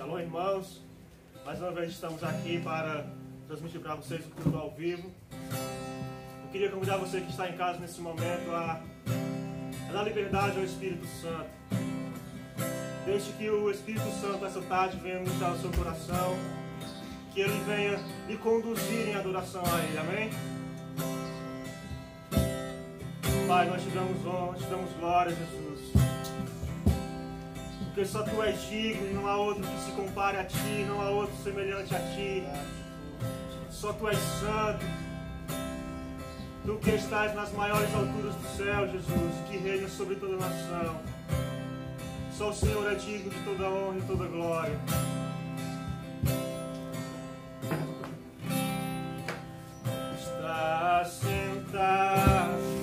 Shalom, irmãos. Mais uma vez estamos aqui para transmitir para vocês o culto ao vivo. Eu queria convidar você que está em casa nesse momento a dar liberdade ao Espírito Santo. Deixe que o Espírito Santo essa tarde venha ministrar o seu coração, que ele venha lhe conduzir em adoração a ele, amém? Pai, nós te damos honra, te damos glória, Jesus, porque só Tu és digno e não há outro que se compare a Ti, não há outro semelhante a Ti. Só Tu és santo, Tu que estás nas maiores alturas do céu, Jesus, que reina sobre toda a nação. Só o Senhor é digno de toda honra e toda glória. Está sentado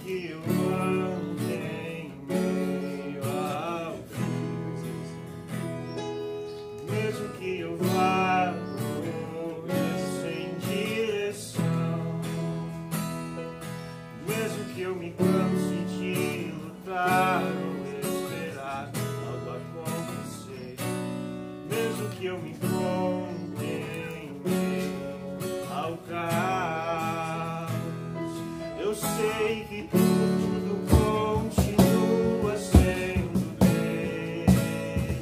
que eu ande em meio a raro esperar algo acontecer, mesmo que eu me encontre em meio ao caos. Eu sei que tudo continua sendo dele.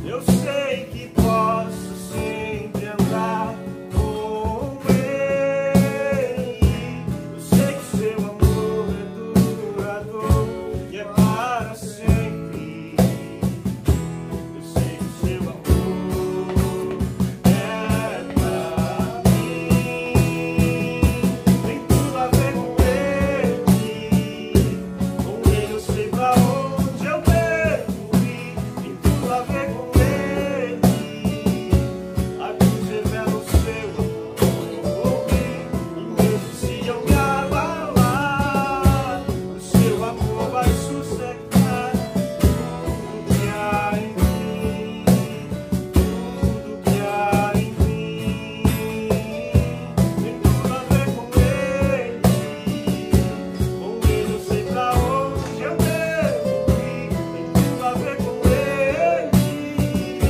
Eu sei que posso sempre andar com ele. Eu sei que seu amor é duradouro e é para sempre. Eu sei que seu amor é para mim. Tem tudo a ver com ele. Com ele eu sei pra onde eu devo ir. Tem tudo a ver com ele. A cruz revela o seu amor por mim. E mesmo se eu me abalar, o seu amor vai sustentar tudo que há em mim. Tudo que há em mim. Tem tudo a ver com ele. Com ele eu sei pra onde eu devo ir. Tem tudo a ver com ele.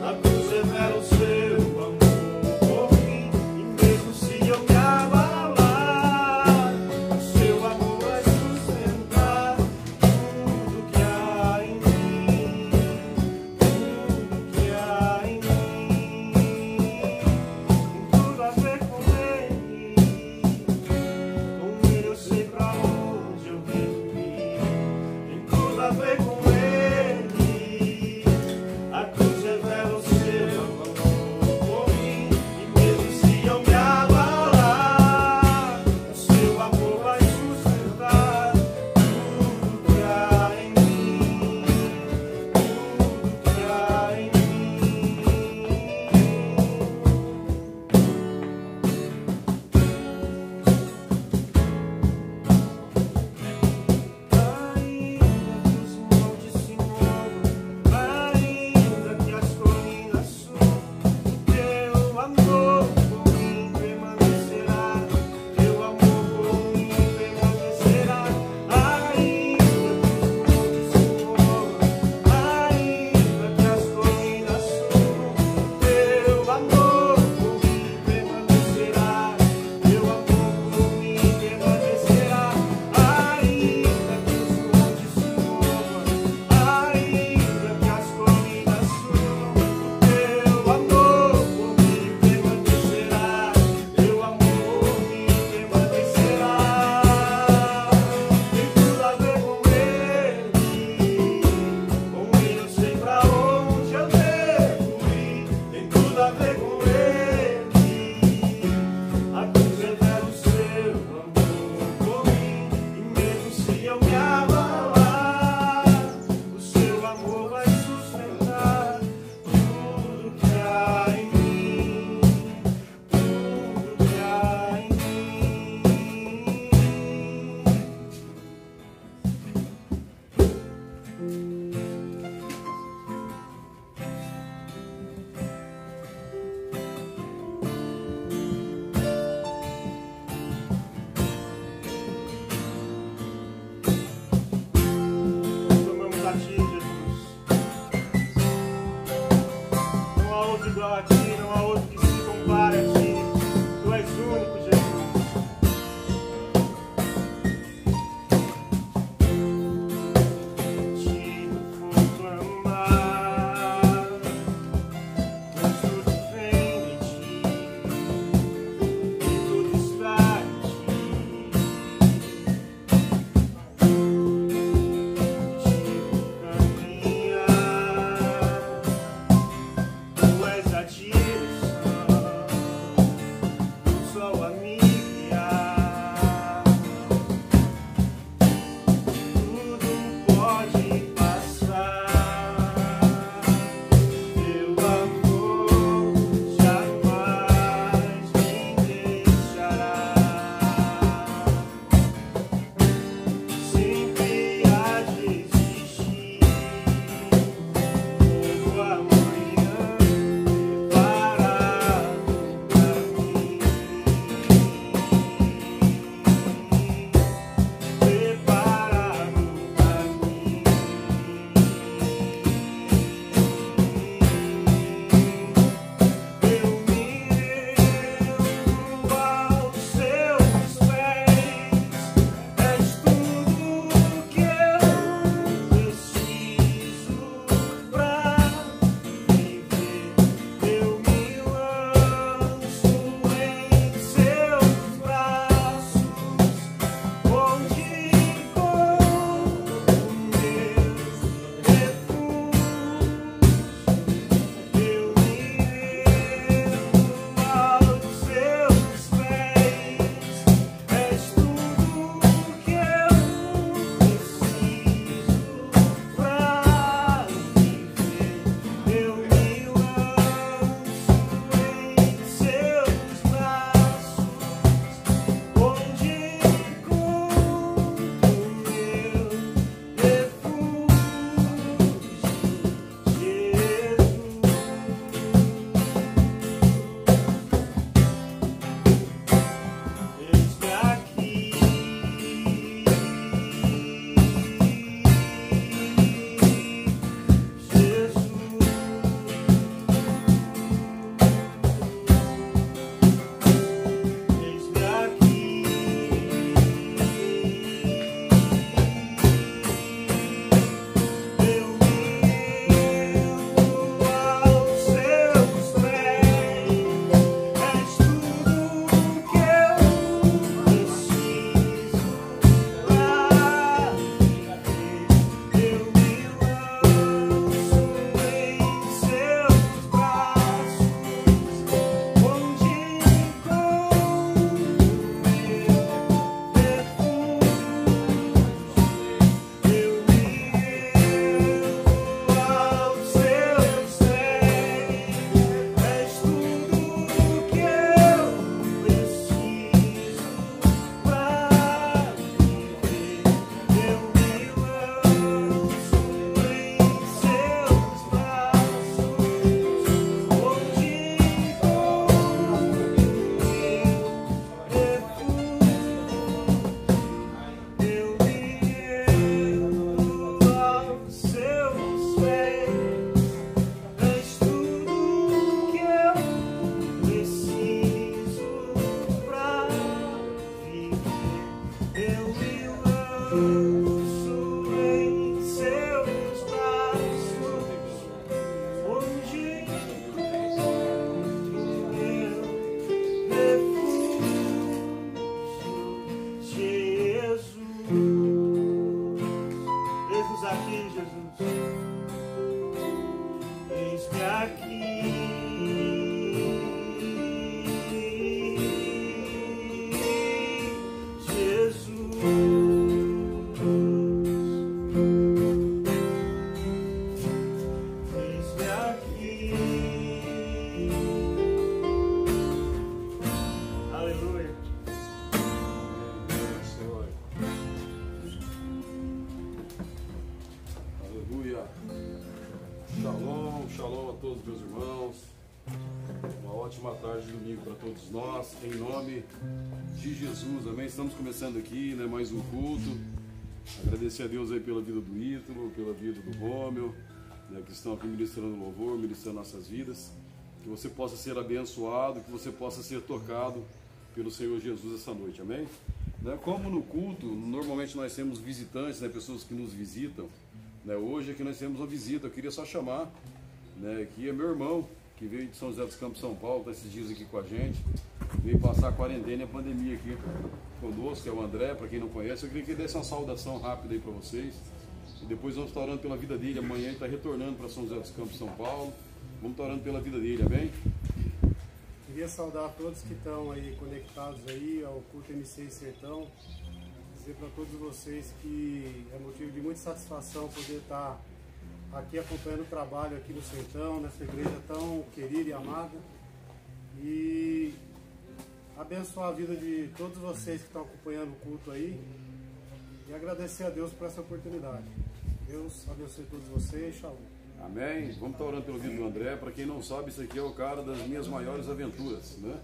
A cruz revela o seu amor por mim. E mesmo se eu me abalar, o seu amor vai sustentar tudo que há em mim. Tudo que há em mim. Tem tudo a ver com ele. Com ele eu sei pra onde eu devo ir. Tem tudo a ver com ele. A cruz revela o seu amor por mim. E mesmo se eu me abalar, o seu amor vai sustentar tudo que há em mim. Tudo que há em mim. Ainda que os montes Eis-nos aqui, Jesus. Eis-me aqui. Todos nós, em nome de Jesus, amém? Estamos começando aqui, né, mais um culto. Agradecer a Deus aí pela vida do Ítalo, pela vida do Rômio, né, que estão aqui ministrando louvor, ministrando nossas vidas. Que você possa ser abençoado, que você possa ser tocado pelo Senhor Jesus essa noite, amém? Né, como no culto, normalmente nós temos visitantes, né, pessoas que nos visitam. Né, hoje aqui nós temos uma visita, eu queria só chamar, né, que é meu irmão, que veio de São José dos Campos, São Paulo, está esses dias aqui com a gente, veio passar a quarentena e a pandemia aqui conosco, que é o André, para quem não conhece. Eu queria que ele desse uma saudação rápida aí para vocês, e depois vamos estar orando pela vida dele. Amanhã ele está retornando para São José dos Campos, São Paulo, vamos estar orando pela vida dele, amém? Queria saudar a todos que estão aí conectados aí ao culto MC Sertão, dizer para todos vocês que é motivo de muita satisfação poder estar aqui acompanhando o trabalho aqui no Sertão, nessa igreja tão querida e amada, e abençoar a vida de todos vocês que estão acompanhando o culto aí, e agradecer a Deus por essa oportunidade. Deus abençoe todos vocês, shalom. Amém? Vamos estar orando pelo vídeo do André. Para quem não sabe, isso aqui é o cara das minhas maiores aventuras, né?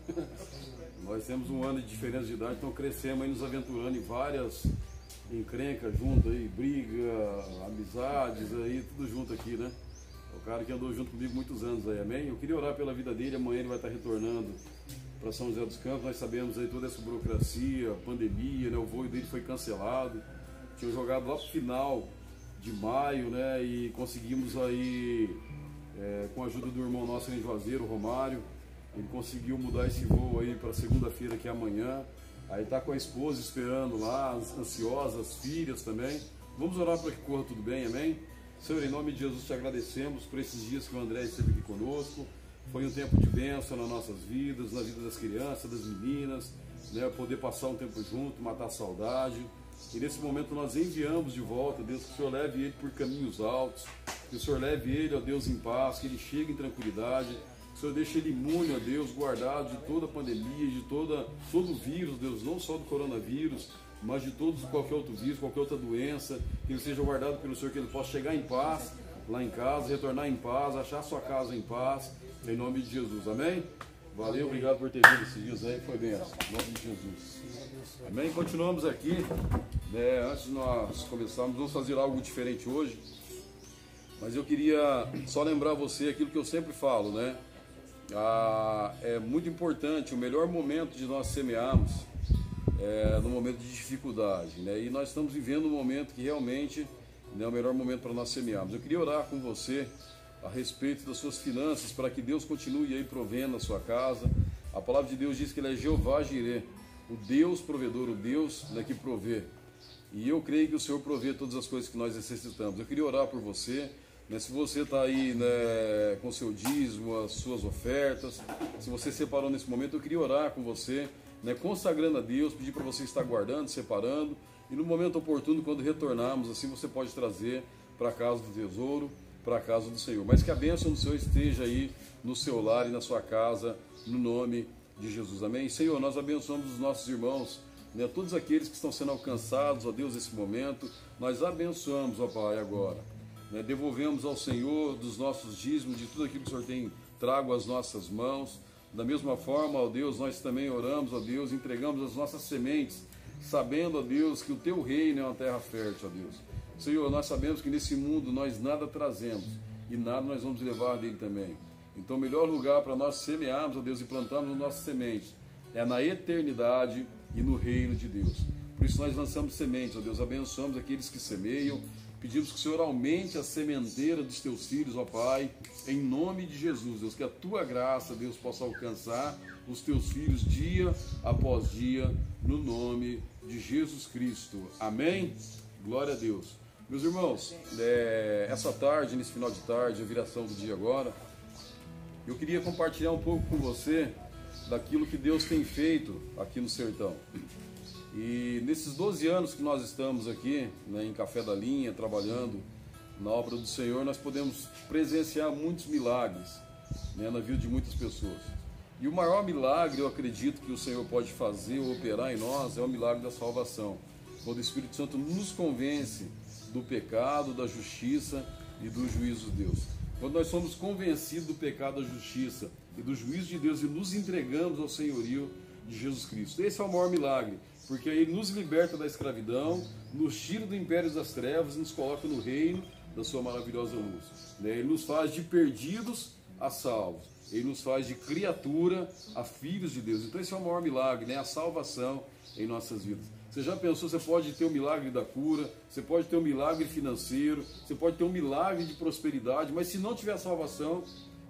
Nós temos um ano de diferença de idade, então crescemos aí nos aventurando em várias encrenca junto aí, briga, amizades aí, tudo junto aqui, né? É o cara que andou junto comigo muitos anos aí, amém? Eu queria orar pela vida dele. Amanhã ele vai estar retornando para São José dos Campos. Nós sabemos aí toda essa burocracia, pandemia, né? O voo dele foi cancelado, tinha jogado lá pro final de maio, né? E conseguimos aí, com a ajuda do irmão nosso em Juazeiro, o Romário, ele conseguiu mudar esse voo aí para segunda-feira, que é amanhã. Aí tá com a esposa esperando lá, ansiosa, as filhas também. Vamos orar para que corra tudo bem, amém? Senhor, em nome de Jesus te agradecemos por esses dias que o André esteve aqui conosco. Foi um tempo de bênção nas nossas vidas, na vida das crianças, das meninas, né? Poder passar um tempo junto, matar a saudade. E nesse momento nós enviamos de volta, Deus, que o Senhor leve ele por caminhos altos, que o Senhor leve ele, ó Deus, em paz, que ele chegue em tranquilidade. O Senhor deixa ele imune, ó Deus, guardado de toda a pandemia, de todo vírus, Deus, não só do coronavírus, mas de qualquer outro vírus, qualquer outra doença, que ele seja guardado pelo Senhor, que ele possa chegar em paz lá em casa, retornar em paz, achar sua casa em paz, em nome de Jesus, amém? Valeu, obrigado por ter vindo esses dias aí, foi benção, em nome de Jesus. Amém? Continuamos aqui, né? Antes de nós começarmos, vamos fazer algo diferente hoje, mas eu queria só lembrar você aquilo que eu sempre falo, né? É muito importante, o melhor momento de nós semearmos é no momento de dificuldade, né? E nós estamos vivendo um momento que realmente, né, é o melhor momento para nós semearmos. Eu queria orar com você a respeito das suas finanças, para que Deus continue aí provendo a sua casa. A palavra de Deus diz que Ele é Jeová Jireh, o Deus provedor, o Deus, né, que provê. E eu creio que o Senhor provê todas as coisas que nós necessitamos. Eu queria orar por você. Se você está aí, né, com seu dízimo, as suas ofertas, se você separou nesse momento, eu queria orar com você, né, consagrando a Deus, pedir para você estar guardando, separando, e no momento oportuno, quando retornarmos, assim você pode trazer para a casa do tesouro, para a casa do Senhor. Mas que a bênção do Senhor esteja aí no seu lar e na sua casa, no nome de Jesus. Amém? Senhor, nós abençoamos os nossos irmãos, né, todos aqueles que estão sendo alcançados, ó Deus, nesse momento, nós abençoamos, ó Pai, agora. Né, devolvemos ao Senhor dos nossos dízimos, de tudo aquilo que o Senhor tem trago às nossas mãos. Da mesma forma, ó Deus, nós também oramos, ó Deus, entregamos as nossas sementes, sabendo, ó Deus, que o Teu reino é uma terra fértil, ó Deus. Senhor, nós sabemos que nesse mundo nós nada trazemos e nada nós vamos levar dele também. Então o melhor lugar para nós semearmos, ó Deus, e plantarmos as nossas sementes é na eternidade e no reino de Deus. Por isso nós lançamos sementes, ó Deus, abençoamos aqueles que semeiam. Pedimos que o Senhor aumente a sementeira dos teus filhos, ó Pai, em nome de Jesus, Deus, que a tua graça, Deus, possa alcançar os teus filhos dia após dia, no nome de Jesus Cristo. Amém? Glória a Deus. Meus irmãos, essa tarde, nesse final de tarde, a viração do dia agora, eu queria compartilhar um pouco com você daquilo que Deus tem feito aqui no sertão. E nesses 12 anos que nós estamos aqui, né, em Café da Linha, trabalhando na obra do Senhor, nós podemos presenciar muitos milagres, né, na vida de muitas pessoas. E o maior milagre, eu acredito, que o Senhor pode fazer ou operar em nós é o milagre da salvação. Quando o Espírito Santo nos convence do pecado, da justiça e do juízo de Deus. Quando nós somos convencidos do pecado, da justiça e do juízo de Deus e nos entregamos ao senhorio de Jesus Cristo. Esse é o maior milagre, porque aí Ele nos liberta da escravidão, nos tira do império das trevas e nos coloca no reino da sua maravilhosa luz. Ele nos faz de perdidos a salvos. Ele nos faz de criatura a filhos de Deus. Então esse é o maior milagre, né? A salvação em nossas vidas. Você já pensou, você pode ter o milagre da cura, você pode ter um milagre financeiro, você pode ter um milagre de prosperidade, mas se não tiver salvação,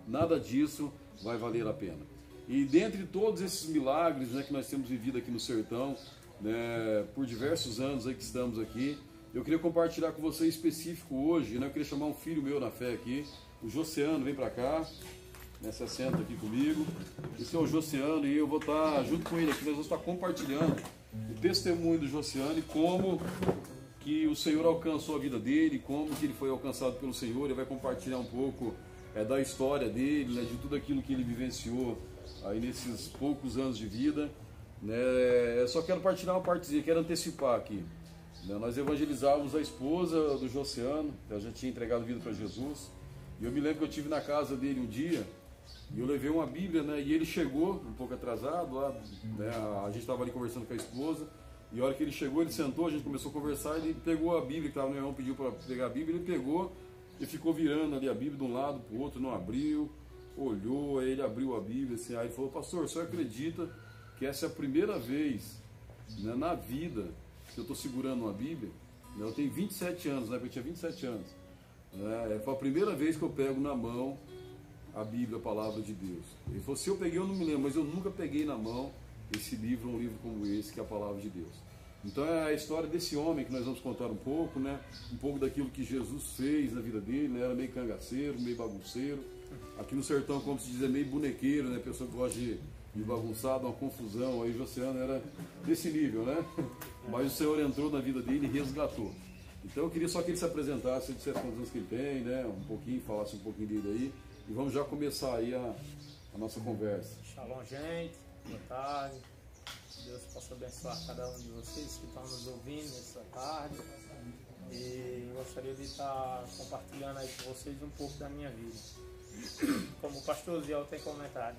nada disso vai valer a pena. E dentre todos esses milagres, né, que nós temos vivido aqui no sertão, né, por diversos anos aí que estamos aqui, eu queria compartilhar com você em específico hoje, né, eu queria chamar um filho meu na fé aqui, o Josiano, vem pra cá, né, se assenta aqui comigo. Esse é o Josiano e eu vou estar junto com ele aqui, nós vamos estar compartilhando o testemunho do Josiano e como que o Senhor alcançou a vida dele, como que ele foi alcançado pelo Senhor. Ele vai compartilhar um pouco da história dele, né, de tudo aquilo que ele vivenciou aí nesses poucos anos de vida, né. Eu só quero partilhar uma partezinha, quero antecipar aqui, né. Nós evangelizávamos a esposa do Josiano, ela já tinha entregado a vida para Jesus, e eu me lembro que eu estive na casa dele um dia e eu levei uma Bíblia, né, e ele chegou um pouco atrasado lá, né, a gente estava ali conversando com a esposa, e a hora que ele chegou, ele sentou, a gente começou a conversar, ele pegou a Bíblia, que estava no meu irmão, pediu para pegar a Bíblia, ele pegou e ficou virando ali a Bíblia de um lado para o outro, não abriu, olhou, aí ele abriu a Bíblia, assim, aí ele falou: pastor, o senhor acredita que essa é a primeira vez, né, na vida que eu estou segurando uma Bíblia? Eu tenho 27 anos, né, porque eu tinha 27 anos, né, foi a primeira vez que eu pego na mão a Bíblia, a palavra de Deus. Ele falou: se eu peguei, eu não me lembro, mas eu nunca peguei na mão esse livro, um livro como esse, que é a palavra de Deus. Então é a história desse homem que nós vamos contar um pouco, né? Um pouco daquilo que Jesus fez na vida dele, né? Era meio cangaceiro, meio bagunceiro. Aqui no sertão, como se diz, é meio bonequeiro, né? Pessoa que gosta de bagunçar, de uma confusão. Aí o Josiano era desse nível, né? Mas o Senhor entrou na vida dele e resgatou. Então eu queria só que ele se apresentasse, dissesse quantos anos que ele tem, né? Um pouquinho, falasse um pouquinho dele aí. E vamos já começar aí a nossa conversa. Shalom, gente. Boa tarde. Deus possa abençoar cada um de vocês que estão nos ouvindo nessa tarde. E gostaria de estar compartilhando aí com vocês um pouco da minha vida. Como o pastor Ziel tem comentado,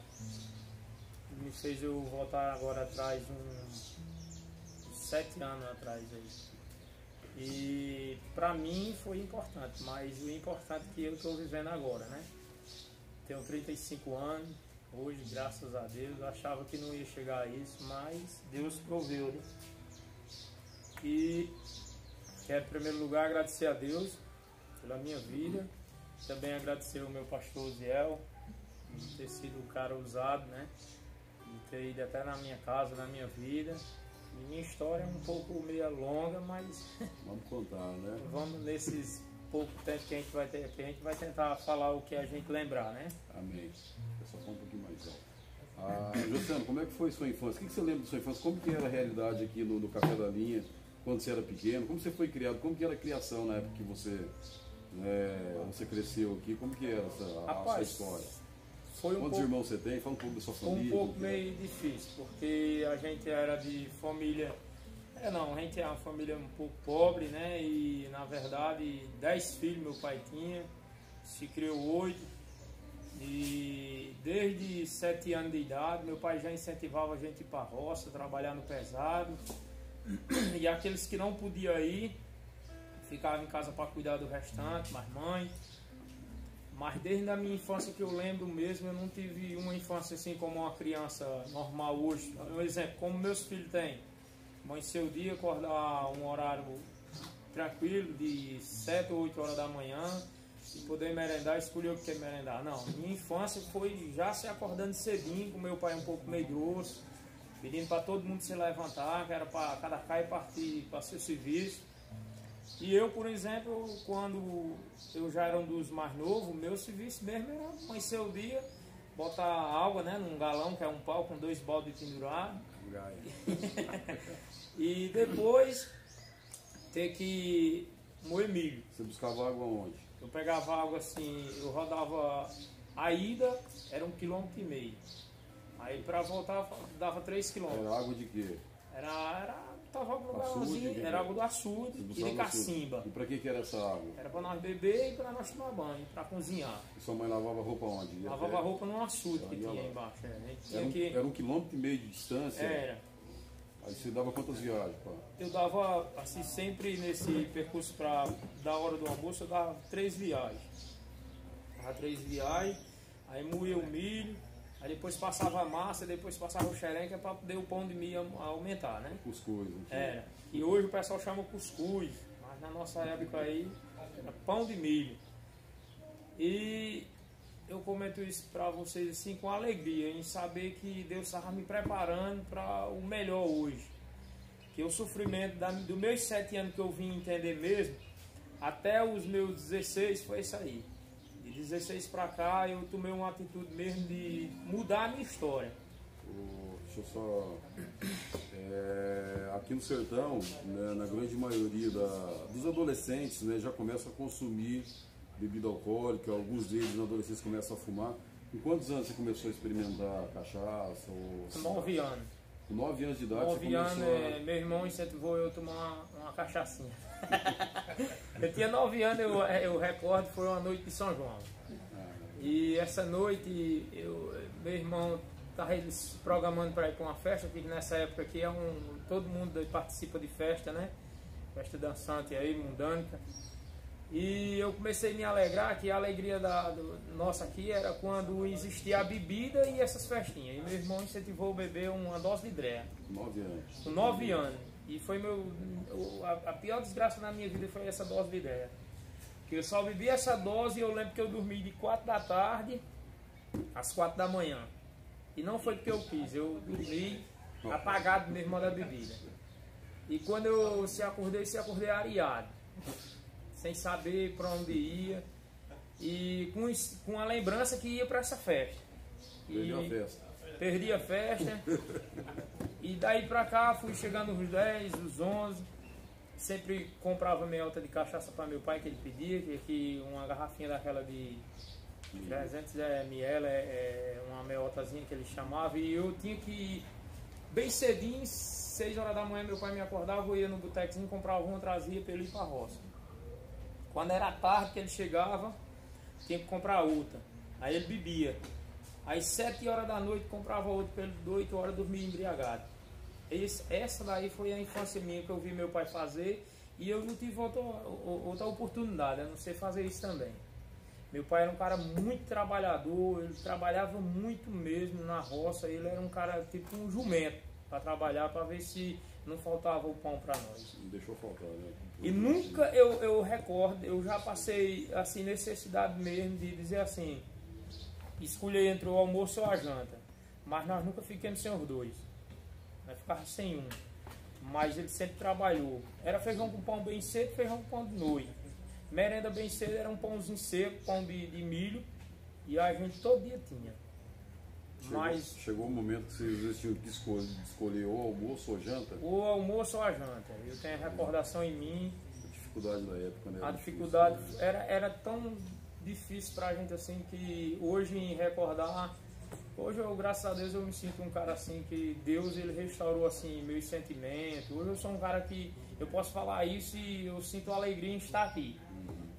me fez eu voltar agora atrás, uns 7 anos atrás aí. E para mim foi importante, mas o importante que eu estou vivendo agora, né? Tenho 35 anos, hoje, graças a Deus, eu achava que não ia chegar a isso, mas Deus proveu, né? E quero, em primeiro lugar, agradecer a Deus pela minha vida, também agradecer ao meu pastor Ziel, de ter sido o cara usado, né? De ter ido até na minha casa, na minha vida. E minha história é um pouco meio longa, mas vamos contar, né? Vamos nesses pouco tempo que a gente vai ter aqui, a gente vai tentar falar o que a gente lembrar, né? Amém. Eu só falar um pouquinho mais alto. Josiano, como é que foi sua infância? O que você lembra da sua infância? Como que era a realidade aqui no Café da Linha, quando você era pequeno? Como você foi criado? Como que era a criação na época que você cresceu aqui? Como que era a sua história? Quantos irmãos você tem? Fala um pouco da sua família. Foi um pouco meio difícil, porque a gente era de família... a gente é uma família um pouco pobre, né? E, na verdade, 10 filhos meu pai tinha, se criou 8. E desde 7 anos de idade, meu pai já incentivava a gente a ir para a roça, trabalhar no pesado. E aqueles que não podiam ir, ficavam em casa para cuidar do restante, mais mãe. Mas desde a minha infância que eu lembro mesmo, eu não tive uma infância assim como uma criança normal hoje. Um exemplo, como meus filhos têm. Amanhecer o dia, acordar um horário tranquilo, de 7 ou 8 horas da manhã, e poder merendar, escolher o que quer merendar. Não, minha infância foi já se acordando cedinho, com meu pai um pouco meio grosso, pedindo para todo mundo se levantar, que era para cada cair partir para seu serviço. E eu, por exemplo, quando eu já era um dos mais novos, meu serviço mesmo era amanhecer o dia, botar água, né, num galão, que é um pau com 2 baldes pendurados. E depois ter que moer milho. Você buscava água onde? Eu pegava água assim, eu rodava a ida, era 1,5 km. Aí para voltar dava 3 km. Era água de quê? Tava no galãozinho, era água do açude e de cacimba. E para que era essa água? Era para nós beber e para nós tomar banho, para cozinhar. E sua mãe lavava roupa onde? Lavava roupa num açude que tinha embaixo. Era 1,5 km de distância? Era. Aí você dava quantas viagens, pá? Eu dava, assim, sempre nesse percurso da hora do almoço, eu dava 3 viagens. Dava 3 viagens, aí moía o milho, aí depois passava a massa, depois passava o xerenque para poder o pão de milho aumentar, né? Cuscuz. Era. E hoje o pessoal chama cuscuz, mas na nossa época aí era pão de milho. E eu comento isso para vocês assim com alegria, em saber que Deus estava me preparando para o melhor hoje. Que o sofrimento dos meus 7 anos que eu vim entender mesmo, até os meus 16 foi isso aí. De 16 para cá eu tomei uma atitude mesmo de mudar a minha história. Deixa eu só... aqui no sertão, né, na grande maioria dos adolescentes, né, já começam a consumir bebida alcoólica, alguns deles na adolescência começam a fumar. Com quantos anos você começou a experimentar cachaça? Com 9 anos. Com 9 anos de idade 9 você começou anos, meu irmão incentivou eu a tomar uma cachaçinha. Eu tinha 9 anos, eu recordo, foi uma noite de São João. E essa noite, meu irmão estava se programando para ir para uma festa, que nessa época aqui todo mundo participa de festa, né? Festa dançante aí, mundânica. E eu comecei a me alegrar, que a alegria nossa aqui era quando existia a bebida e essas festinhas. E meu irmão incentivou a beber uma dose de dreia. 9 anos. Com 9 anos. E foi a pior desgraça na minha vida foi essa dose de dreia. Que eu só bebi essa dose e eu lembro que eu dormi de 4 da tarde às 4 da manhã. E não foi porque eu quis, eu dormi apagado mesmo da bebida. E quando eu se acordei areado, sem saber para onde ia, e com a lembrança que ia para essa festa. Perdi a festa. E daí para cá fui chegando os 10, os 11. Sempre comprava meiota de cachaça para meu pai, que ele pedia, que uma garrafinha daquela de 300 ml, uma meiotazinha que ele chamava, e eu tinha que ir bem cedinho, 6 horas da manhã meu pai me acordava, eu ia no botequinho, comprava uma, trazia para ele ir para a roça. Quando era tarde que ele chegava, tinha que comprar outra, aí ele bebia. Às 7 horas da noite comprava outra para ele, 8 horas dormia embriagado. Essa daí foi a infância minha que eu vi meu pai fazer, e eu não tive outra oportunidade, a não ser fazer isso também. Meu pai era um cara muito trabalhador, ele trabalhava muito mesmo na roça, ele era um cara tipo um jumento para trabalhar, para ver se não faltava o pão para nós. Não deixou faltar, né? E nunca eu recordo, eu já passei assim necessidade mesmo de dizer assim, escolher entre o almoço ou a janta, mas nós nunca ficamos sem os dois. Nós ficávamos sem um, mas ele sempre trabalhou. Era feijão com pão bem cedo, feijão com pão de noite. Merenda bem cedo era um pãozinho seco, pão de milho, e a gente todo dia tinha. Chegou o momento que vocês tinham que escolher ou almoço ou janta? Ou almoço ou a janta. Eu tenho recordação em mim. A dificuldade da época, né? A dificuldade era tão difícil pra gente assim, que hoje em recordar, hoje eu, graças a Deus, eu me sinto um cara assim, que Deus ele restaurou assim meus sentimentos. Hoje eu sou um cara que eu posso falar isso e eu sinto alegria em estar aqui.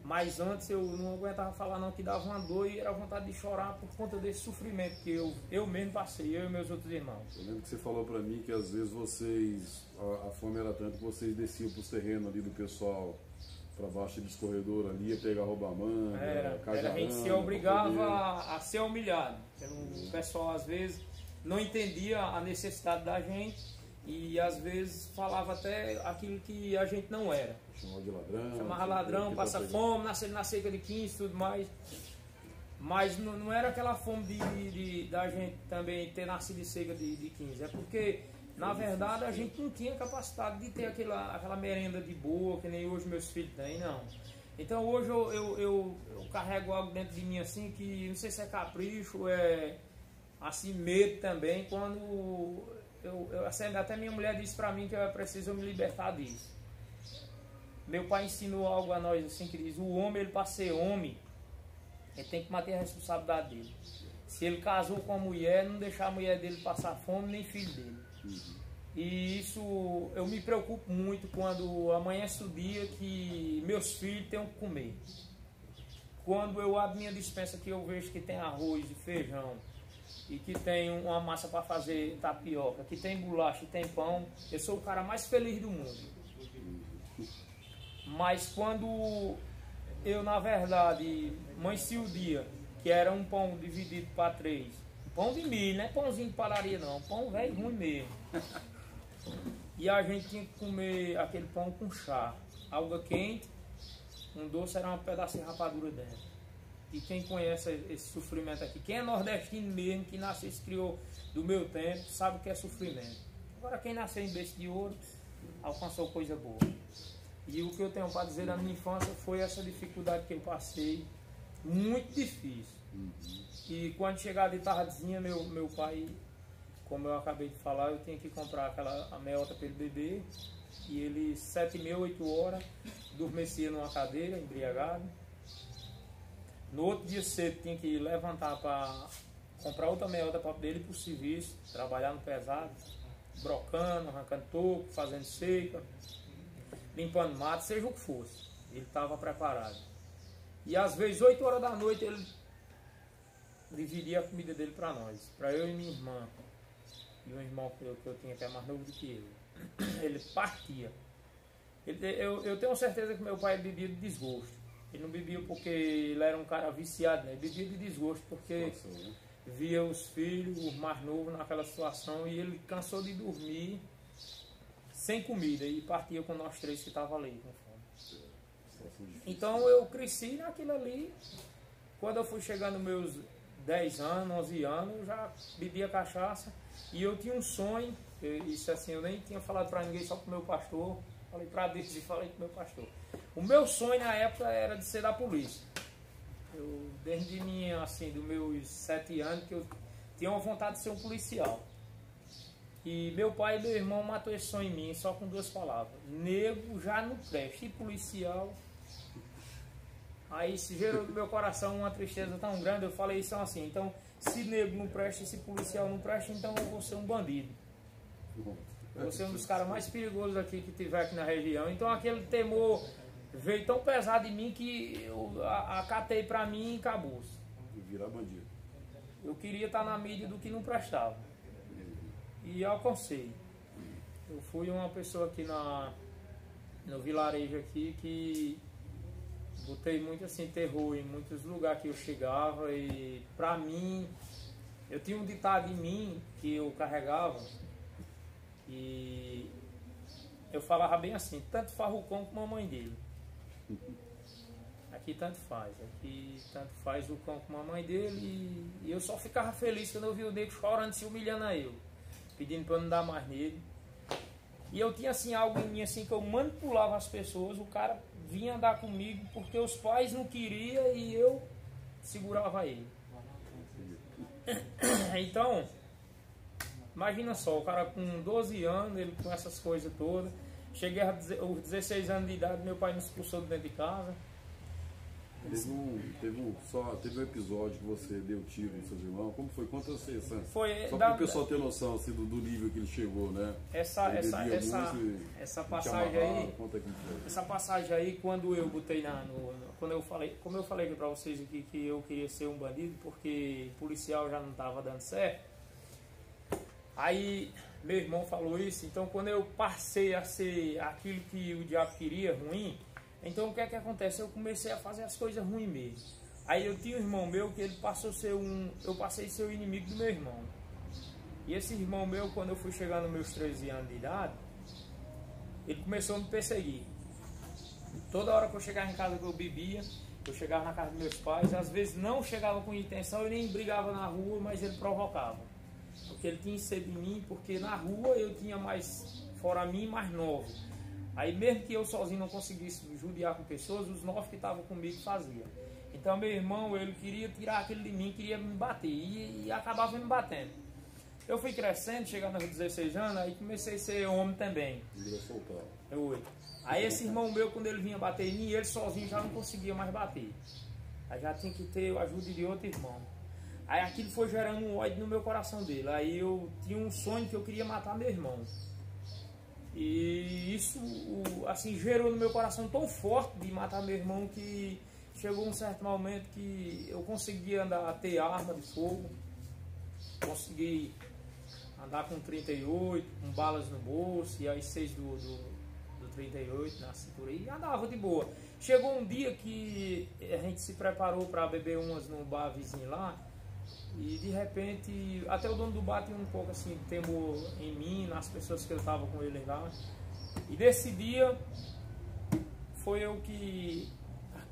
Mas antes eu não aguentava falar não, que dava uma dor e era vontade de chorar por conta desse sofrimento que eu mesmo passei, eu e meus outros irmãos. Eu lembro que você falou pra mim que às vezes vocês, a fome era tanto que vocês desciam pros terrenos ali do pessoal, pra baixo do escorredor ali, ia pegar rouba-manga, a gente se obrigava a ser humilhado. O pessoal às vezes não entendia a necessidade da gente e às vezes falava até aquilo que a gente não era. Chamava de ladrão. Chamava ladrão, passa fome, na seca de 15 e tudo mais. Mas não era aquela fome da gente também ter nascido de seca de 15. É porque Na verdade, a gente não tinha capacidade de ter aquela merenda de boa, que nem hoje meus filhos têm, não. Então hoje eu carrego algo dentro de mim assim, que não sei se é capricho, é assim, medo também, quando até minha mulher disse pra mim que eu preciso me libertar disso. Meu pai ensinou algo a nós assim, que diz: o homem, ele para ser homem, ele tem que manter a responsabilidade dele. Se ele casou com a mulher, não deixar a mulher dele passar fome, nem filho dele. E isso, eu me preocupo muito quando amanhece o dia que meus filhos tenham que comer. Quando eu abro minha despensa, que eu vejo que tem arroz e feijão, e que tem uma massa para fazer tapioca, que tem bolacha e tem pão, eu sou o cara mais feliz do mundo. Mas quando eu, na verdade, amanheci o dia, que era um pão dividido para 3, pão de milho, não é pãozinho de padaria não, pão velho ruim mesmo. E a gente tinha que comer aquele pão com chá, água quente, um doce, era um pedaço de rapadura dentro. E quem conhece esse sofrimento aqui, quem é nordestino mesmo, que nasceu e se criou do meu tempo, sabe o que é sofrimento. Agora quem nasceu em berço de ouro, alcançou coisa boa. E o que eu tenho para dizer da minha infância foi essa dificuldade que eu passei, muito difícil. E quando chegava de tardezinha, meu pai, como eu acabei de falar, eu tinha que comprar a meiota para ele beber. E ele, 7h30, 8 horas, adormecia numa cadeira, embriagado. No outro dia cedo, tinha que levantar para comprar outra meiota para poder ir para o serviço, trabalhar no pesado, brocando, arrancando toco, fazendo seca, limpando mato, seja o que fosse. Ele estava preparado. E às vezes, 8 horas da noite, ele dividia a comida dele para nós, para eu e minha irmã. E um irmão que eu tinha, que é mais novo do que ele. Ele partia. Eu tenho certeza que meu pai bebia de desgosto. Ele não bebia porque ele era um cara viciado, né? Ele bebia de desgosto porque via os filhos, os mais novos, naquela situação, e ele cansou de dormir sem comida e partia com nós 3 que estavam ali com fome. Então eu cresci naquilo ali. Quando eu fui chegando nos meus 10 anos, 11 anos, eu já bebia cachaça e eu tinha um sonho. Isso assim, eu nem tinha falado para ninguém, só para o meu pastor. Falei para Deus e falei para o meu pastor. O meu sonho na época era de ser da polícia. Eu, desde mim, assim, dos meus 7 anos, que eu tinha uma vontade de ser um policial. E meu pai e meu irmão matou esse sonho em mim, só com 2 palavras: nego já não presta. E policial. Aí se gerou no meu coração uma tristeza tão grande. Eu falei isso assim: então, se nego não presta, se policial não presta, então eu vou ser um bandido. Eu vou ser um dos caras mais perigosos aqui que tiver aqui na região. Então aquele temor veio tão pesado em mim que eu acatei pra mim e acabou. Virar bandido. Eu queria estar na mídia do que não prestava. E alcancei. Eu fui uma pessoa aqui no vilarejo aqui que botei muito assim terror em muitos lugares que eu chegava. E pra mim, eu tinha um ditado em mim que eu carregava. E eu falava bem assim: tanto faz o cão como a mãe dele. Aqui tanto faz o cão como a mãe dele. E eu só ficava feliz quando eu vi o nego chorando, se humilhando a eu, pedindo para eu não dar mais nele. E eu tinha assim algo em mim assim, que eu manipulava as pessoas. O cara vinha andar comigo porque os pais não queriam e eu segurava ele. Então, imagina só, o cara com 12 anos, ele com essas coisas todas. Cheguei aos 16 anos de idade, meu pai me expulsou de dentro de casa. Teve um episódio que você deu tiro em seus irmãos. Como foi? Conta você, foi só para o pessoal ter noção assim, do nível que ele chegou, né? Essa passagem aí, essa passagem aí, quando eu botei como eu falei aqui para vocês aqui que eu queria ser um bandido porque policial já não estava dando certo. Aí meu irmão falou isso, então quando eu passei a ser aquilo que o diabo queria, ruim, então o que é que acontece? Eu comecei a fazer as coisas ruins mesmo. Aí eu tinha um irmão meu que ele passou a ser eu passei a ser o inimigo do meu irmão. E esse irmão meu, quando eu fui chegando nos meus 13 anos de idade, ele começou a me perseguir. Toda hora que eu chegava em casa que eu bebia, eu chegava na casa dos meus pais, às vezes não chegava com intenção, eu nem brigava na rua, mas ele provocava. porque ele tinha sede de mim, porque na rua eu tinha mais, fora mim, mais 9. Aí mesmo que eu sozinho não conseguisse judiar com pessoas, os 9 que estavam comigo faziam. Então meu irmão, ele queria tirar aquele de mim, queria me bater, e acabava me batendo. Eu fui crescendo, chegando aos 16 anos, aí comecei a ser homem também. Aí esse irmão meu, quando ele vinha bater em mim, ele sozinho já não conseguia mais bater. Aí já tinha que ter a ajuda de outro irmão. Aí aquilo foi gerando um ódio no meu coração dele. Aí eu tinha um sonho que eu queria matar meu irmão. E isso, assim, gerou no meu coração tão forte de matar meu irmão que chegou um certo momento que eu consegui andar a ter arma de fogo. Consegui andar com 38, com balas no bolso e as 6 do 38 na cintura e andava de boa. Chegou um dia que a gente se preparou para beber umas no bar vizinho lá e de repente até o dono do bar tinha um pouco assim de temor em mim, nas pessoas que eu estava com ele lá. E desse dia foi eu que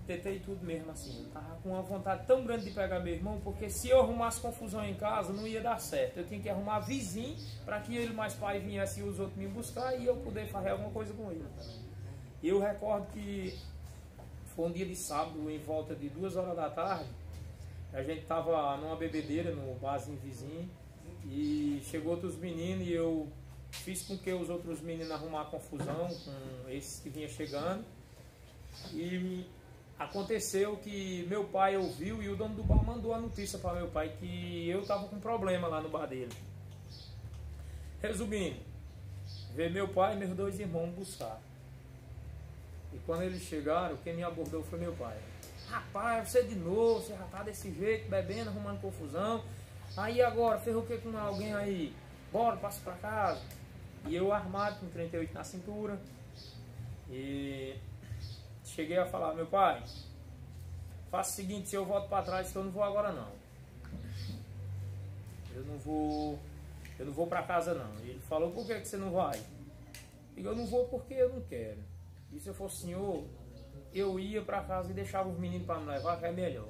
tentei tudo mesmo assim. Eu tava com uma vontade tão grande de pegar meu irmão, porque se eu arrumasse confusão em casa não ia dar certo. Eu tinha que arrumar vizinho para que ele mais pai viesse e os outros me buscar e eu poder fazer alguma coisa com ele. E eu recordo que foi um dia de sábado, em volta de 2 horas da tarde, a gente tava numa bebedeira no barzinho vizinho e chegou outros meninos e eu fiz com que os outros meninos arrumassem confusão com esses que vinham chegando. E aconteceu que meu pai ouviu e o dono do bar mandou a notícia para meu pai que eu estava com problema lá no bar dele. Resumindo, veio meu pai e meus 2 irmãos buscar. E quando eles chegaram, quem me abordou foi meu pai. Rapaz, você de novo, você já tá desse jeito, bebendo, arrumando confusão. Aí agora, ferrou o que com alguém aí? Bora, passa pra casa. E eu armado com 38 na cintura. E cheguei a falar, meu pai, faça o seguinte, se eu volto para trás, eu não vou agora não. Eu não vou para casa não. E ele falou, por que você não vai? Eu não vou porque eu não quero. E se eu fosse senhor, eu ia para casa e deixava os meninos para me levar, que é melhor.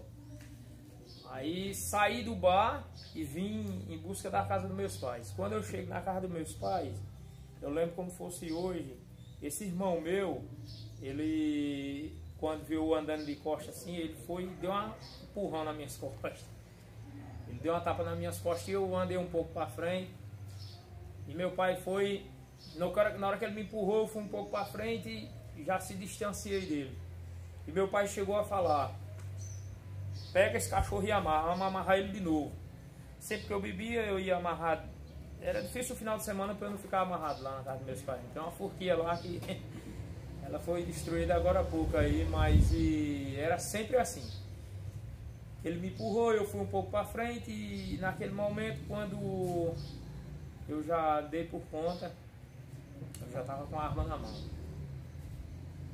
Aí saí do bar e vim em busca da casa dos meus pais. Quando eu chego na casa dos meus pais, eu lembro como fosse hoje, esse irmão meu, ele, quando viu eu andando de costas assim, ele foi e deu um empurrão nas minhas costas. Ele deu uma tapa nas minhas costas e eu andei um pouco para frente. E meu pai foi, na hora que ele me empurrou, eu fui um pouco para frente e já se distanciei dele. E meu pai chegou a falar, pega esse cachorro e amarra, vamos amarrar ele de novo. Sempre que eu bebia, eu ia amarrado. Era difícil o final de semana para eu não ficar amarrado lá na casa dos meus pais. Tem uma forquilha lá que ela foi destruída agora há pouco aí, mas era sempre assim. Ele me empurrou, eu fui um pouco para frente e naquele momento, quando eu já dei por conta, eu já estava com a arma na mão.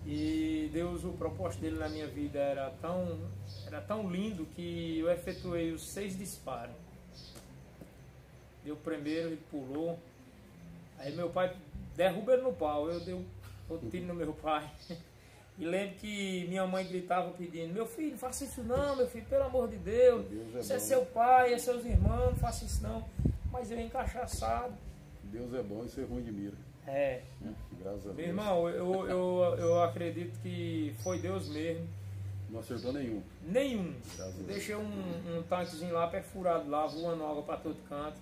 E Deus, o propósito dele na minha vida era tão lindo que eu efetuei os 6 disparos. Deu o primeiro, ele pulou. Aí meu pai derruba ele no pau. Eu dei outro tiro no meu pai. E lembro que minha mãe gritava pedindo, meu filho, não faça isso não, meu filho, pelo amor de Deus. Você é seu pai, é seus irmãos, não faça isso não. Mas eu encaixaçado. Deus é bom e ser ruim de mira. É. Graças a Deus. Meu irmão, eu acredito que foi Deus mesmo. Não acertou nenhum. Nenhum. Deixei um tanquezinho lá perfurado lá, voando água para todo canto.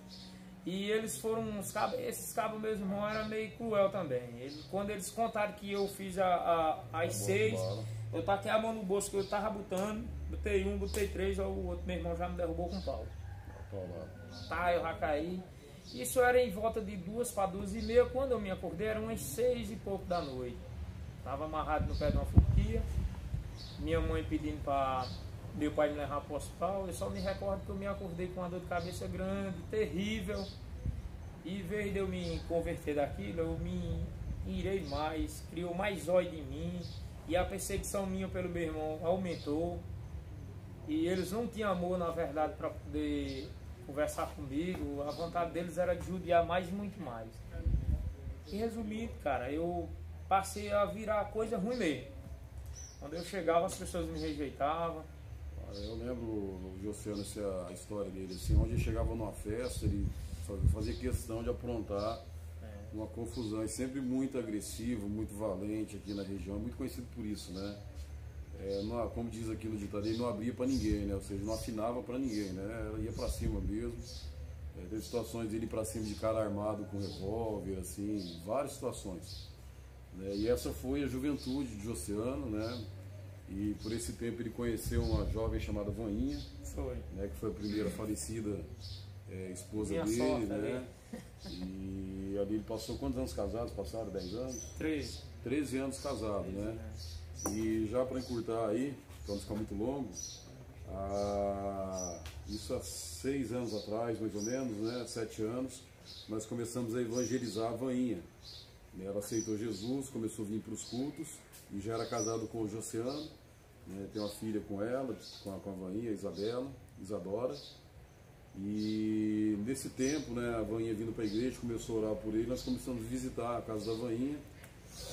E eles foram uns cabos, esses cabos, meus irmãos, eram meio cruel também. Quando eles contaram que eu fiz as 6, eu taquei a mão no bolso que eu tava botando, botei 1, botei 3, o outro meu irmão já me derrubou com pau. Tá, eu já caí. Isso era em volta de 2 para 2h30, quando eu me acordei eram umas 6 e pouco da noite. Tava amarrado no pé de uma forquilha, minha mãe pedindo para meu pai me levar para o hospital. Eu só me recordo que eu me acordei com uma dor de cabeça grande, terrível. E em vez de eu me converter daquilo, eu me irei mais, criou mais ódio em mim. E a perseguição minha pelo meu irmão aumentou. E eles não tinham amor, na verdade, para poder conversar comigo. A vontade deles era de judiar mais e muito mais. E resumindo, cara, eu passei a virar coisa ruim mesmo. Quando eu chegava, as pessoas me rejeitavam. Eu lembro, o Josiano, a história dele, assim, onde ele chegava numa festa, ele fazia questão de aprontar uma confusão. É sempre muito agressivo, muito valente aqui na região, é muito conhecido por isso, né? Como diz aqui no ditado, ele não abria para ninguém, né? Ou seja, não afinava para ninguém, né? Ela ia para cima mesmo. Teve situações dele ir para cima de cara armado com revólver, assim, várias situações. Né? E essa foi a juventude de Josiano, né? E por esse tempo ele conheceu uma jovem chamada Vaninha, né? Que foi a primeira falecida esposa dele, né? E ali ele passou quantos anos casados? Passaram 10 anos? 13 anos casados, né? E já para encurtar aí, para não ficar muito longo, isso há 6 anos atrás, mais ou menos, né? 7 anos, nós começamos a evangelizar a Vaninha. Ela aceitou Jesus, começou a vir para os cultos e já era casado com o Josiano, né? Tem uma filha com ela, com a Vaninha, a Isadora. E nesse tempo, né, a Vaninha vindo para a igreja, começou a orar por ele, nós começamos a visitar a casa da Vaninha.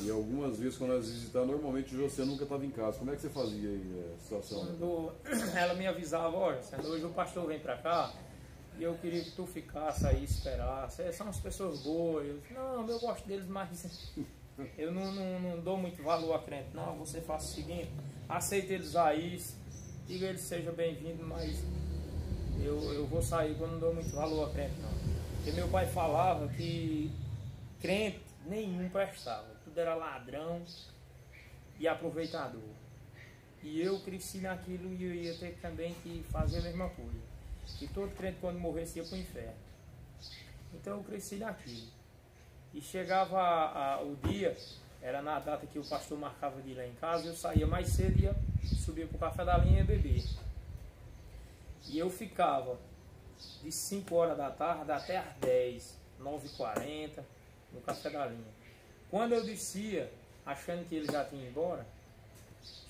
E algumas vezes quando nós visitávamos, normalmente o José nunca estava em casa. Como é que você fazia aí a situação? Quando ela me avisava, olha, hoje o pastor vem para cá e eu queria que tu ficasse aí, esperasse. São as pessoas boas. Eu disse, não, eu gosto deles, mas eu não dou muito valor a crente. Não, você faça o seguinte, aceite eles aí, diga eles sejam bem-vindos, mas eu vou sair quando não dou muito valor a crente, não. Porque meu pai falava que crente nenhum prestava. Tudo era ladrão e aproveitador. E eu cresci naquilo e eu ia ter também que fazer a mesma coisa. E todo crente quando morresse ia para o inferno. Então eu cresci naquilo. E chegava o dia, era na data que o pastor marcava de ir lá em casa, eu saía mais cedo e ia subir para o café da linha e beber. E eu ficava de 5 horas da tarde até às 10, 9h40 no café da linha. Quando eu descia, achando que ele já tinha ido embora,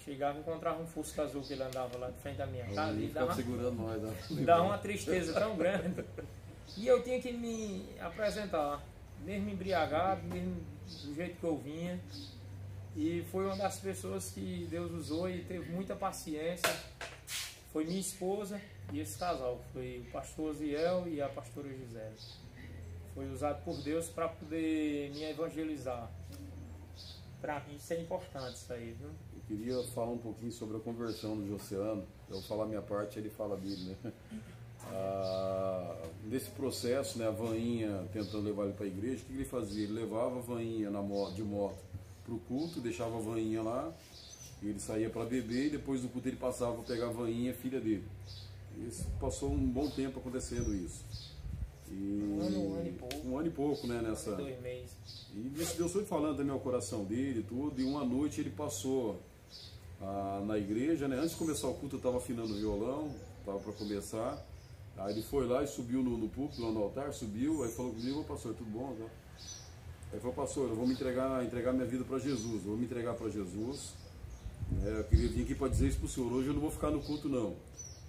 chegava e encontrava um Fusca azul que ele andava lá de frente da minha casa e dava uma tristeza tão grande. E eu tinha que me apresentar, mesmo embriagado, mesmo do jeito que eu vinha. E foi uma das pessoas que Deus usou e teve muita paciência. Foi minha esposa e esse casal, foi o pastor Osiel e a pastora Gisele. Foi usado por Deus para poder me evangelizar. Para mim isso é importante, isso aí, viu? Eu queria falar um pouquinho sobre a conversão do Josiano. Eu vou falar a minha parte, ele fala dele, né? Nesse processo, né, a Vaninha tentando levar ele para a igreja, o que ele fazia? Ele levava a Vaninha de moto para o culto, deixava a Vaninha lá, e ele saía para beber, e depois do culto ele passava para pegar a Vaninha, filha dele. Isso passou um bom tempo acontecendo isso. Um ano e pouco. Um ano e pouco, né? Nessa... 2 meses. E Deus foi falando também ao coração dele e tudo. E uma noite ele passou na igreja, né? Antes de começar o culto eu estava afinando o violão, estava para começar. Aí ele foi lá e subiu no púlpito, lá no altar, subiu, aí falou comigo, ô pastor, tudo bom? Tá? Aí falou, pastor, eu vou me entregar minha vida para Jesus, eu vou me entregar para Jesus. Eu queria vir aqui para dizer isso para o senhor, hoje eu não vou ficar no culto não.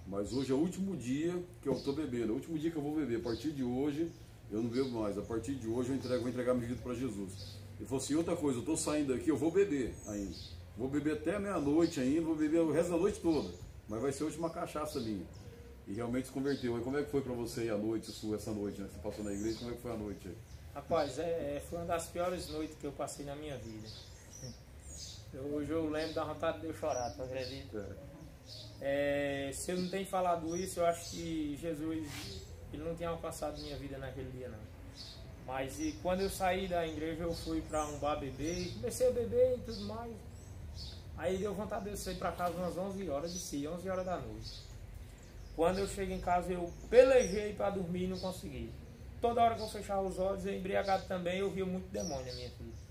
Mas hoje é o último dia que eu estou bebendo, é o último dia que eu vou beber. A partir de hoje, eu não bebo mais. A partir de hoje, eu vou entregar minha vida para Jesus. Ele falou assim, outra coisa, eu estou saindo daqui, eu vou beber ainda. Vou beber até meia-noite ainda, vou beber o resto da noite toda. Mas vai ser a última cachaça minha. E realmente se converteu. E como é que foi para você aí a noite, essa noite, né? Você passou na igreja, como é que foi a noite aí? Rapaz, foi uma das piores noites que eu passei na minha vida. Hoje eu lembro da vontade de eu chorar, tá acredita? Se eu não tenho falado isso, eu acho que Jesus ele não tinha alcançado minha vida naquele dia não. Mas quando eu saí da igreja eu fui para um bar beber e comecei a beber e tudo mais. Aí deu vontade de eu sair para casa umas 11 horas, desci, 11 horas da noite. Quando eu cheguei em casa eu pelejei para dormir e não consegui. Toda hora que eu fechava os olhos, eu embriagado também, eu via muito demônio na minha vida.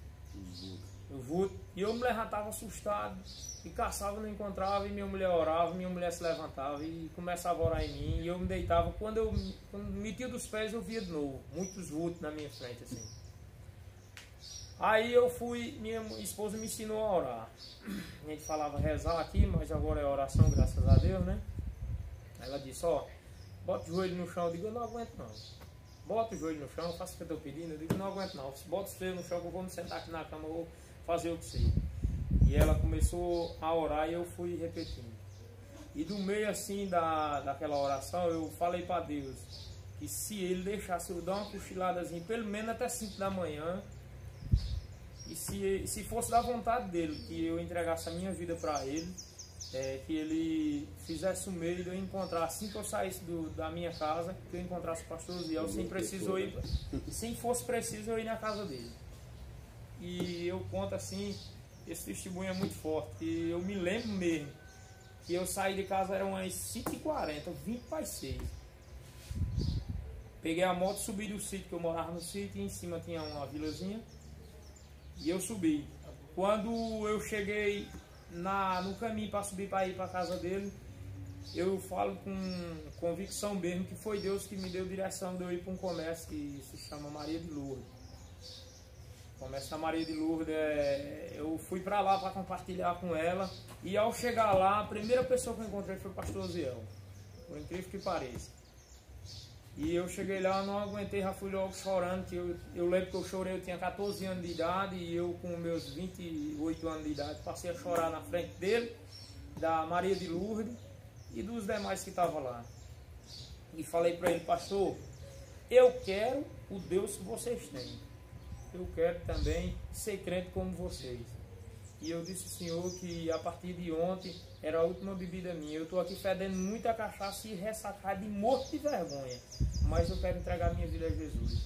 E eu me levantava assustado e caçava, não encontrava, e minha mulher orava, minha mulher se levantava e começava a orar em mim, e eu me deitava, quando eu metia dos pés eu via de novo, muitos vultos na minha frente assim. Aí eu fui, minha esposa me ensinou a orar. A gente falava rezar aqui, mas agora é oração, graças a Deus, né? Ela disse, ó, bota o joelho no chão. Eu digo, eu não aguento não. Bota o joelho no chão, faça o que eu estou pedindo. Eu digo, não aguento não. Bota o joelho no chão que eu vou me sentar aqui na cama, eu vou fazer o que sei. E ela começou a orar e eu fui repetindo. E do meio assim daquela oração eu falei para Deus, que se ele deixasse eu dar uma cochiladazinha, pelo menos até 5 da manhã, e se fosse da vontade dele, que eu entregasse a minha vida para ele, que ele fizesse o meio de eu encontrar, assim que eu saísse da minha casa, que eu encontrasse o pastor Osiel, sem fosse preciso eu ir na casa dele. E eu conto assim, esse testemunho é muito forte, que eu me lembro mesmo, que eu saí de casa, eram umas 5h40, 20 para as 6. Peguei a moto, subi do sítio, que eu morava no sítio, e em cima tinha uma vilazinha, e eu subi. Quando eu cheguei no caminho para subir para ir para a casa dele, eu falo com convicção mesmo que foi Deus que me deu direção de eu ir para um comércio que se chama Maria de Lourdes. O comércio da Maria de Lourdes, eu fui para lá para compartilhar com ela, e ao chegar lá, a primeira pessoa que eu encontrei foi o pastor Osiel, por incrível que pareça. E eu cheguei lá, não aguentei, já fui logo chorando, que eu lembro que eu chorei, eu tinha 14 anos de idade, e eu com meus 28 anos de idade passei a chorar na frente dele, da Maria de Lourdes e dos demais que estavam lá. E falei para ele: pastor, eu quero o Deus que vocês têm, eu quero também ser crente como vocês. E eu disse ao Senhor que a partir de ontem era a última bebida minha. Eu estou aqui fedendo muita cachaça e ressacado de morto de vergonha, mas eu quero entregar minha vida a Jesus.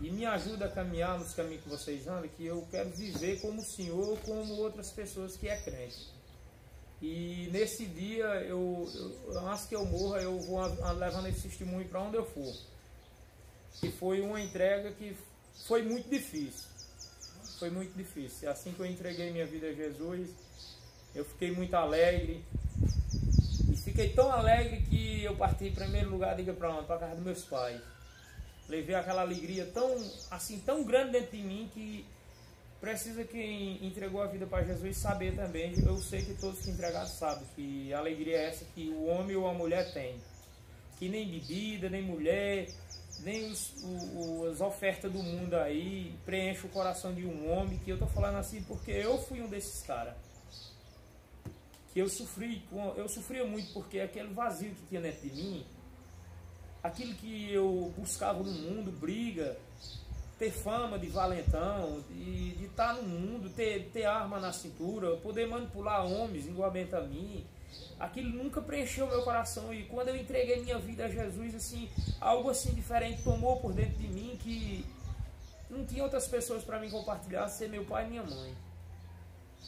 E me ajuda a caminhar nos caminhos que vocês andam, que eu quero viver como o Senhor, como outras pessoas que é crente. E nesse dia, antes que eu morra, eu vou levando esse testemunho para onde eu for. E foi uma entrega que foi muito difícil. Foi muito difícil. Assim que eu entreguei minha vida a Jesus, eu fiquei muito alegre. E fiquei tão alegre que eu parti em primeiro lugar, diga para onde? Para a casa dos meus pais. Levei aquela alegria tão grande dentro de mim, que precisa quem entregou a vida para Jesus saber também. Eu sei que todos que entregaram sabem que a alegria é essa que o homem ou a mulher tem. Que nem bebida, nem mulher, nem as ofertas do mundo aí preenche o coração de um homem. Que eu tô falando assim porque eu fui um desses caras. Que eu sofria muito, porque aquele vazio que tinha dentro de mim, aquilo que eu buscava no mundo, briga, ter fama de valentão, de estar no mundo, ter arma na cintura, poder manipular homens igualmente a mim, aquilo nunca preencheu meu coração. E quando eu entreguei minha vida a Jesus, assim, algo assim diferente tomou por dentro de mim, que não tinha outras pessoas para me compartilhar, ser meu pai e minha mãe.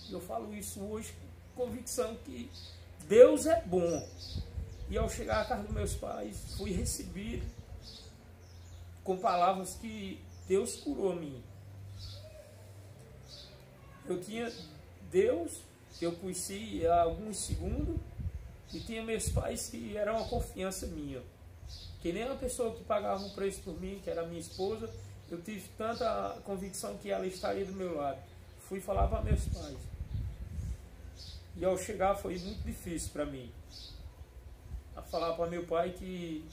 E eu falo isso hoje com convicção que Deus é bom. E ao chegar à casa dos meus pais, fui recebido com palavras que Deus curou a mim. Eu tinha Deus, que eu conheci há alguns segundos, e tinha meus pais que eram uma confiança minha. Que nem uma pessoa que pagava um preço por mim, que era minha esposa, eu tive tanta convicção que ela estaria do meu lado. Fui falar para meus pais. E ao chegar foi muito difícil para mim. A falar para meu pai que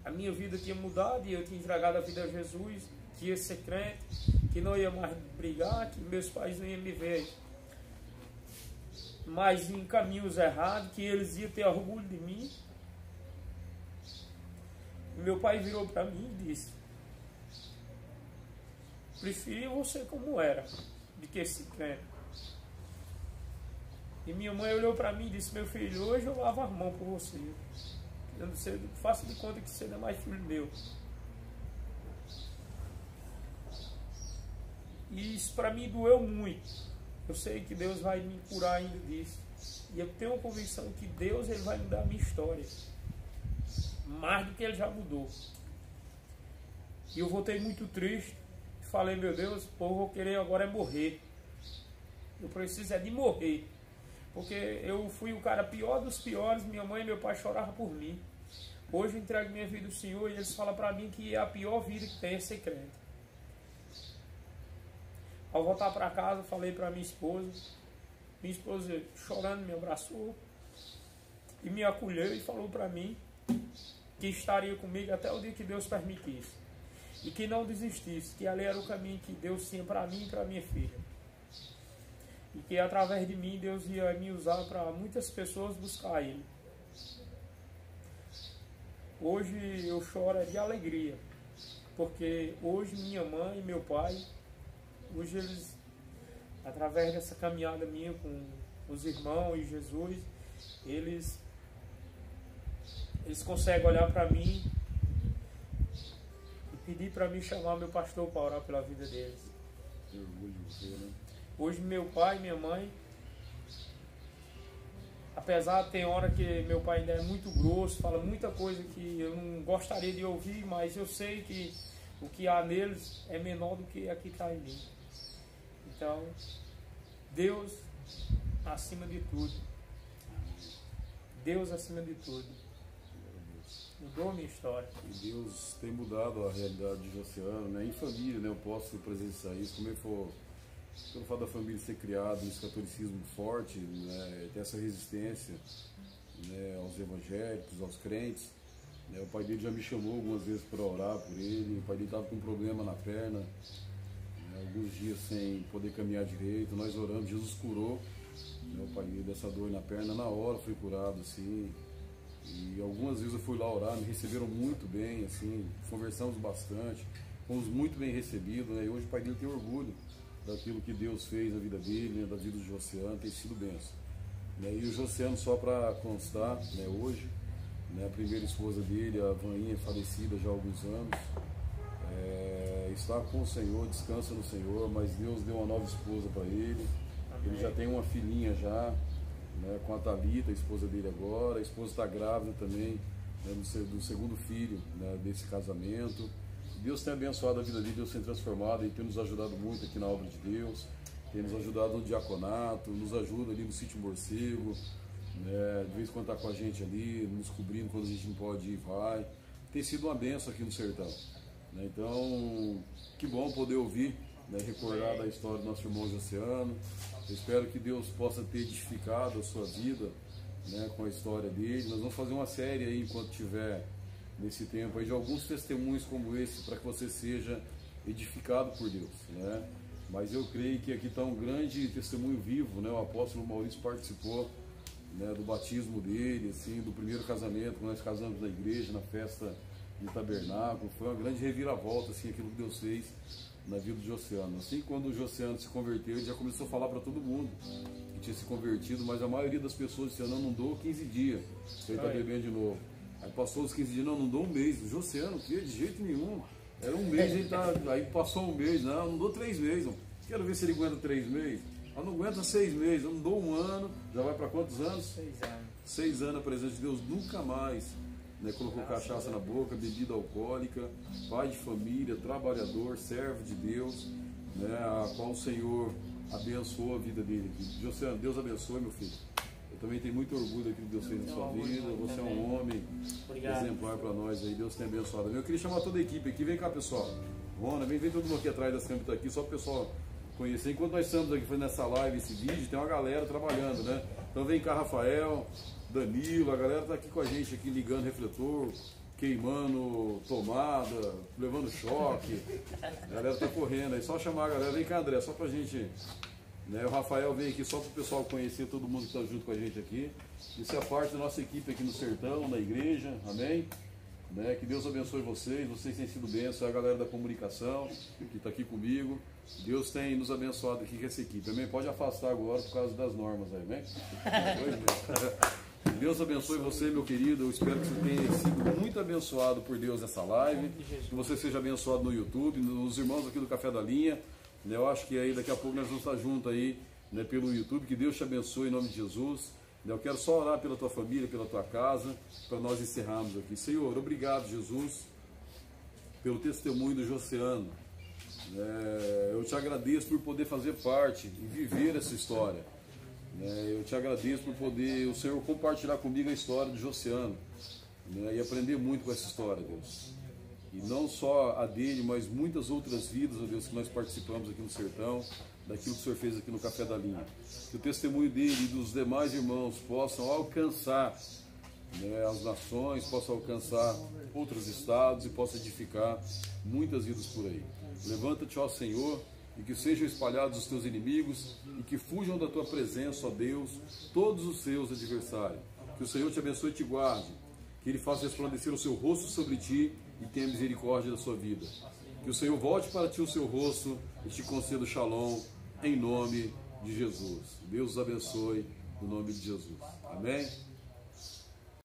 a minha vida tinha mudado e eu tinha entregado a vida a Jesus, que ia ser crente, que não ia mais brigar, que meus pais não iam me ver mais em caminhos errados, que eles iam ter orgulho de mim. E meu pai virou para mim e disse: preferia você como era, do que esse crente. E minha mãe olhou para mim e disse: meu filho, hoje eu lavo as mãos por você. Eu não sei, faço de conta que você não é mais filho meu. E isso para mim doeu muito. Eu sei que Deus vai me curar ainda disso. E eu tenho a convicção que Deus ele vai mudar a minha história. Mais do que ele já mudou. E eu voltei muito triste. Falei: meu Deus, eu vou querer agora é morrer. Eu preciso é de morrer. Porque eu fui o cara pior dos piores. Minha mãe e meu pai choravam por mim. Hoje eu entrego minha vida ao Senhor e eles falam para mim que a pior vida que tem é ser crente. Ao voltar para casa, falei para minha esposa chorando me abraçou e me acolheu e falou para mim que estaria comigo até o dia que Deus permitisse e que não desistisse, que ali era o caminho que Deus tinha para mim e para minha filha, e que através de mim Deus ia me usar para muitas pessoas buscar Ele. hoje eu choro de alegria, porque hoje minha mãe e meu pai, hoje eles, através dessa caminhada minha com os irmãos e Jesus, eles conseguem olhar para mim e pedir para mim chamar meu pastor para orar pela vida deles. Que orgulho de você, né? Hoje meu pai e minha mãe, apesar de ter hora que meu pai ainda é muito grosso, fala muita coisa que eu não gostaria de ouvir, mas eu sei que o que há neles é menor do que aqui está em mim. Então, Deus acima de tudo. Deus acima de tudo. Mudou minha história. E Deus tem mudado a realidade de Josiano, né? Em família, né? Eu posso presenciar isso. Como pelo fato da família ser criada nesse catolicismo forte, né? Ter essa resistência, né? Aos evangélicos, aos crentes. Né? O pai dele já me chamou algumas vezes para orar por ele. O pai dele estava com um problema na perna, né? Alguns dias sem poder caminhar direito. Nós oramos, Jesus curou, né? O pai dele dessa dor na perna, na hora foi curado, assim. E algumas vezes eu fui lá orar, me receberam muito bem, assim, conversamos bastante, fomos muito bem recebidos, né? E hoje o pai dele tem orgulho daquilo que Deus fez na vida dele, né? Da vida do Josiano, tem sido bênção. Né? E o Josiano, só para constar, né? Hoje, né? A primeira esposa dele, a Vaninha, falecida já há alguns anos, está com o Senhor, descansa no Senhor, mas Deus deu uma nova esposa para ele. Ele já tem uma filhinha já, né, com a Thalita, a esposa dele agora. A esposa está grávida também, né, do segundo filho, né, desse casamento. Deus tem abençoado a vida dele, Deus tem transformado, Ele tem nos ajudado muito aqui na obra de Deus, tem nos ajudado no diaconato, nos ajuda ali no sítio Morcego, né, de vez em quando está com a gente ali, nos cobrindo quando a gente não pode ir e vai. Tem sido uma benção aqui no sertão. Né, então, que bom poder ouvir, né, recordar da história do nosso irmão Josiano. Eu espero que Deus possa ter edificado a sua vida, né, com a história dele. Nós vamos fazer uma série aí, enquanto tiver nesse tempo, aí, de alguns testemunhos como esse, para que você seja edificado por Deus, né? Mas eu creio que aqui está um grande testemunho vivo, né? O apóstolo Maurício participou, né, do batismo dele, assim, do primeiro casamento, quando nós casamos na igreja, na festa do tabernáculo. Foi uma grande reviravolta, assim, aquilo que Deus fez na vida do Josiano. Assim, quando o Josiano se converteu, ele já começou a falar para todo mundo que tinha se convertido, mas a maioria das pessoas disse: não dou 15 dias, ele está bebendo de novo. Aí passou os 15 dias, não dou um mês. O Josiano, que de jeito nenhum, era um mês, ele tá, aí passou um mês, não dou 3 meses, não. Quero ver se ele aguenta 3 meses. Não aguenta 6 meses, eu não dou 1 ano, já vai para quantos anos? 6 anos. 6 anos a presença de Deus, nunca mais, né, colocou cachaça na boca, bebida alcoólica, pai de família, trabalhador, servo de Deus, né, a qual o Senhor abençoou a vida dele. Josiano, Deus abençoe, meu filho. Eu também tenho muito orgulho daquilo que Deus fez na sua vida. Você é um homem exemplar para nós aí. Deus tem abençoado. Eu queria chamar toda a equipe aqui. Vem cá, pessoal. Rona, vem todo mundo aqui atrás das câmeras aqui, só para o pessoal conhecer. Enquanto nós estamos aqui fazendo essa live, esse vídeo, tem uma galera trabalhando, né? Então vem cá, Rafael, Danilo, a galera está aqui com a gente, aqui ligando refletor, queimando tomada, levando choque. A galera está correndo aí. Só chamar a galera. Vem cá, André, só para a gente... Né, o Rafael veio aqui só para o pessoal conhecer todo mundo que está junto com a gente aqui. Isso é parte da nossa equipe aqui no sertão, na igreja, amém? Né, que Deus abençoe vocês têm sido bênção, é a galera da comunicação que está aqui comigo. Deus tem nos abençoado aqui com essa equipe, amém? Pode afastar agora por causa das normas aí, amém? Deus abençoe você, meu querido. Eu espero que você tenha sido muito abençoado por Deus nessa live, que você seja abençoado no YouTube, nos irmãos aqui do Café da Linha. Eu acho que aí daqui a pouco nós vamos estar juntos aí, né, pelo YouTube. Que Deus te abençoe em nome de Jesus. Eu quero só orar pela tua família, pela tua casa, para nós encerrarmos aqui. Senhor, obrigado, Jesus, pelo testemunho do Josiano. Eu te agradeço por poder fazer parte e viver essa história. Eu te agradeço por poder, o Senhor, compartilhar comigo a história do Josiano, e aprender muito com essa história, Deus. E não só a dele, mas muitas outras vidas, ó Deus, que nós participamos aqui no sertão, daquilo que o Senhor fez aqui no Café da Linha. Que o testemunho dele e dos demais irmãos possam alcançar, né, as nações, possam alcançar outros estados e possa edificar muitas vidas por aí. Levanta-te, ó Senhor, e que sejam espalhados os teus inimigos e que fujam da tua presença, ó Deus, todos os seus adversários. Que o Senhor te abençoe e te guarde. que Ele faça resplandecer o seu rosto sobre ti e tenha misericórdia da sua vida. Que o Senhor volte para ti o seu rosto e te conceda o shalom, em nome de Jesus. Deus os abençoe, no nome de Jesus. Amém?